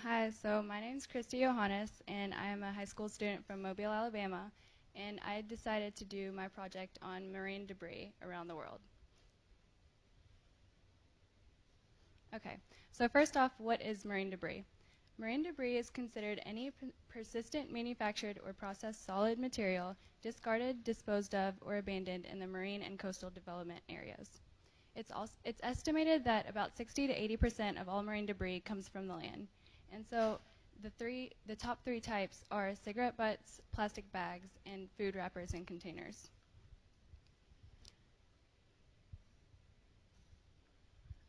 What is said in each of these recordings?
Hi, so my name's Christy Johannes, and I am a high school student from Mobile, Alabama, and I decided to do my project on marine debris around the world. Okay, so first off, what is marine debris? Marine debris is considered any persistent manufactured or processed solid material discarded, disposed of, or abandoned in the marine and coastal development areas. It's estimated that about 60 to 80% of all marine debris comes from the land. And so the top three types are cigarette butts, plastic bags, and food wrappers and containers.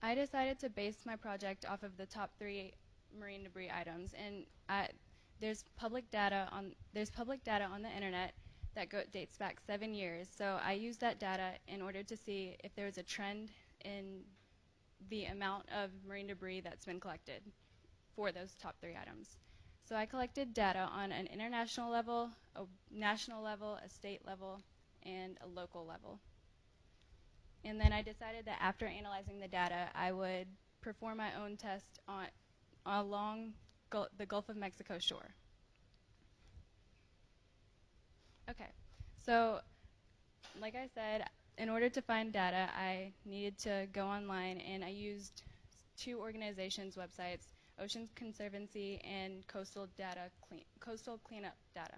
I decided to base my project off of the top three marine debris items, and there's public data on the internet that dates back 7 years. So I used that data in order to see if there was a trend in the amount of marine debris that's been collected for those top three items. So I collected data on an international level, a national level, a state level, and a local level. And then I decided that after analyzing the data, I would perform my own test along the Gulf of Mexico shore. Okay, so like I said, in order to find data, I needed to go online, and I used two organizations' websites, Ocean Conservancy and Coastal Cleanup Data.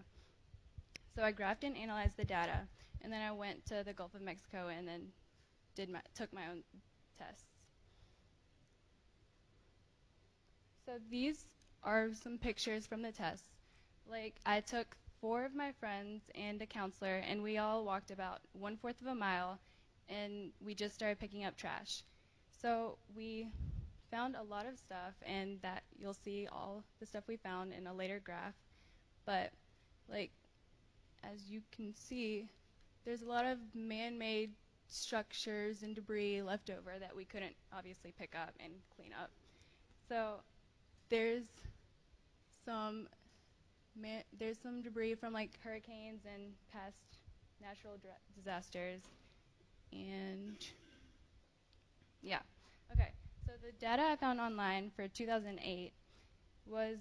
So I graphed and analyzed the data, and then I went to the Gulf of Mexico and then took my own tests. So these are some pictures from the tests. Like, I took 4 of my friends and a counselor, and we all walked about 1/4 of a mile, and we just started picking up trash. So we found a lot of stuff, and that you'll see all the stuff we found in a later graph. But like, as you can see, there's a lot of man-made structures and debris left over that we couldn't obviously pick up and clean up. So there's some debris from like hurricanes and past natural disasters, and yeah. Okay, so the data I found online for 2008 was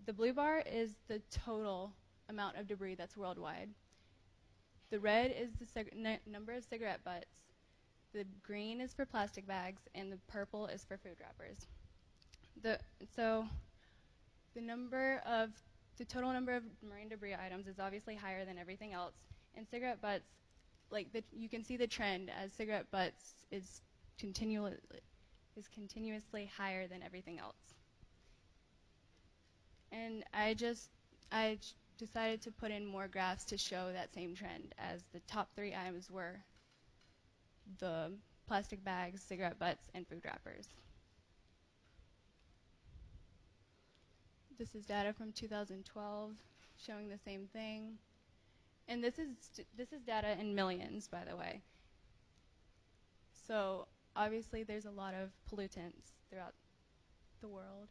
the blue bar is the total amount of debris that's worldwide. The red is the number of cigarette butts. The green is for plastic bags, and the purple is for food wrappers. So the total number of marine debris items is obviously higher than everything else. And cigarette butts, you can see the trend as cigarette butts is continuously higher than everything else. And I decided to put in more graphs to show that same trend, as the top 3 items were the plastic bags, cigarette butts, and food wrappers. This is data from 2012 showing the same thing. And this is data in millions, by the way. So obviously there's a lot of pollutants throughout the world.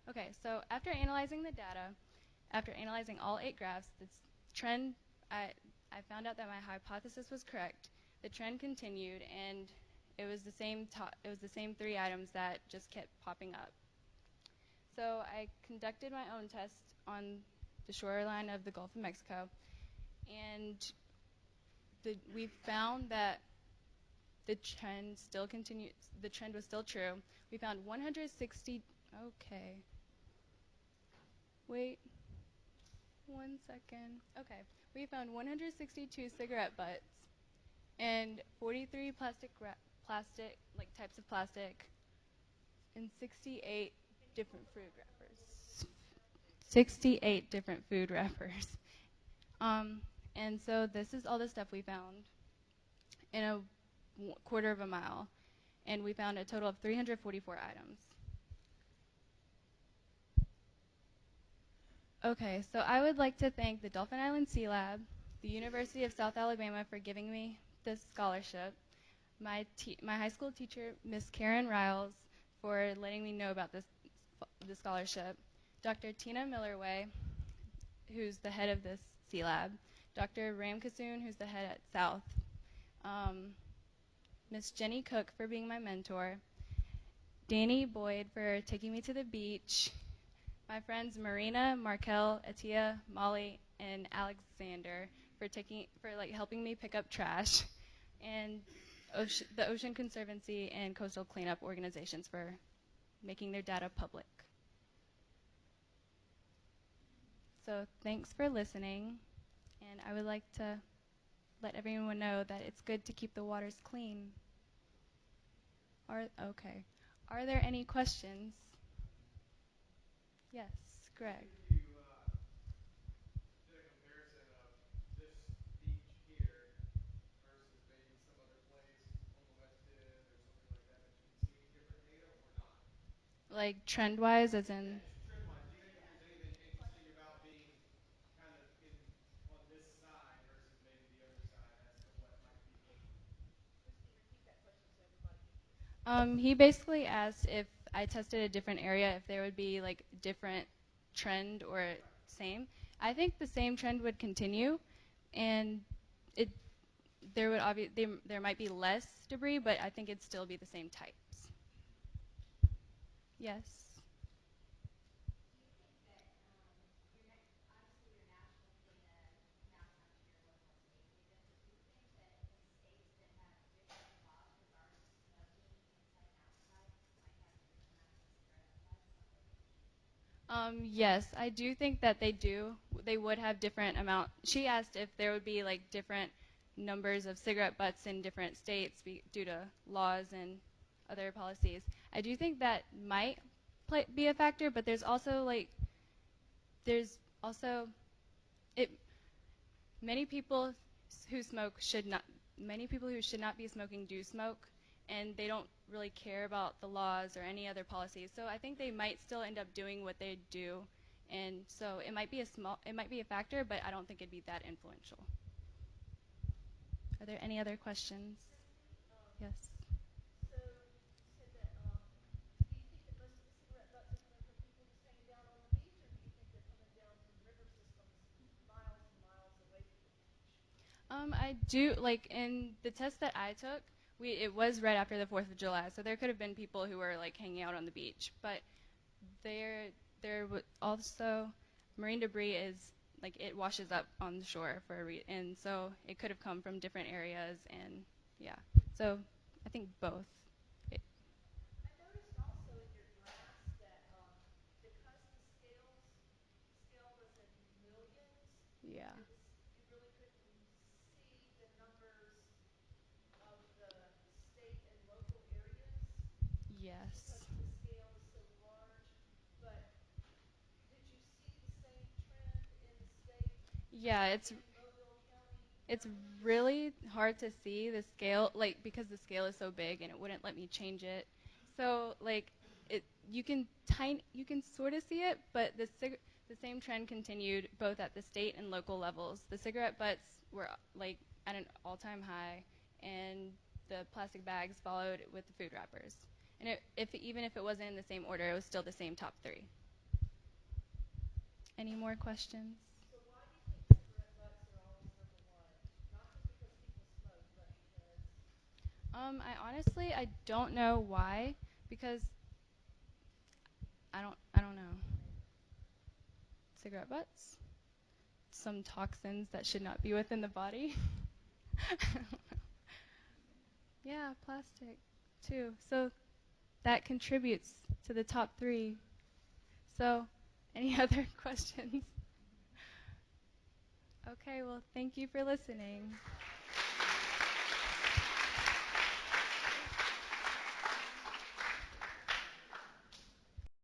Okay, so after analyzing the data, after analyzing all 8 graphs, this trend, I found out that my hypothesis was correct. The trend continued, and it was the same 3 items that just kept popping up. So I conducted my own test on the shoreline of the Gulf of Mexico, and we found that the trend still continued. The trend was still true. We found 160. Okay. Wait. 1 second. Okay. We found 162 cigarette butts and 43 types of plastic, and 68 different food wrappers. 68 different food wrappers. And so this is all the stuff we found in a 1/4 of a mile, and we found a total of 344 items. Okay, so I would like to thank the Dolphin Island Sea Lab, the University of South Alabama for giving me this scholarship, my high school teacher, Miss Karen Riles, for letting me know about the scholarship, Dr. Tina Millerway, who's the head of this Sea Lab, Dr. Ram Kasoon, who's the head at South, Miss Jenny Cook for being my mentor, Danny Boyd for taking me to the beach. My friends Marina, Markel, Atia, Molly, and Alexander for like helping me pick up trash, and the Ocean Conservancy and coastal cleanup organizations for making their data public. So thanks for listening, and I would like to let everyone know that it's good to keep the waters clean. Okay. Are there any questions? Yes, Greg. If you did a comparison of this beach here versus maybe some other place on the West End or something like that you can see any different data or not? Like trend-wise, as in? Yeah, trend-wise, do you think that there's anything interesting about being kind of in on this side versus maybe the other side as to what might be? Christy, repeat that question so everybody can hear. He basically asked if I tested a different area, if there would be like different trend or same. I think the same trend would continue, and it there might be less debris, but I think it'd still be the same types. Yes. Do you think that obviously your national data maps out to your local and state data, but do you think that in states that have different laws regarding smoking inside and outside might have different amounts of cigarette butts on the beach? Yes, I do think that they do. They would have different amount. She asked if there would be like different numbers of cigarette butts in different states due to laws and other policies. I do think that might be a factor, but there's also it. Many people who smoke should not. Many people who should not be smoking do smoke, and they don't really care about the laws or any other policies. So I think they might still end up doing what they do, and so it might be a factor, but I don't think it'd be that influential. Are there any other questions? Christy, Yes. so you said that, do you think that most of the cigarette butts are coming from people just hanging down on the beach, or do you think they're coming down from river systems miles and miles away from the beach? I do like in the test that I took. It was right after the 4th of July, so there could have been people who were like hanging out on the beach, but there also marine debris is like it washes up on the shore and so it could have come from different areas, and yeah, so I think both. I noticed also in your graphs that because the scale was in millions, Yeah. you really couldn't see the numbers of the state and local areas because Yes. the scale is so large. But did you see the same trend in the state Yeah, and it's in Mobile County it's numbers? really hard to see the scale, like because the scale is so big and it wouldn't let me change it. So like you can sort of see it, but the same trend continued both at the state and local levels. The cigarette butts were like at an all-time high, and the plastic bags followed with the food wrappers. And even if it wasn't in the same order, it was still the same top three. Any more questions? So why do you think cigarette butts are always number one? Not just because people smoke, but because I don't know why, because I don't know. Cigarette butts? Some toxins that should not be within the body? Yeah, plastic too. So that contributes to the top three. So, any other questions? Okay, well, thank you for listening.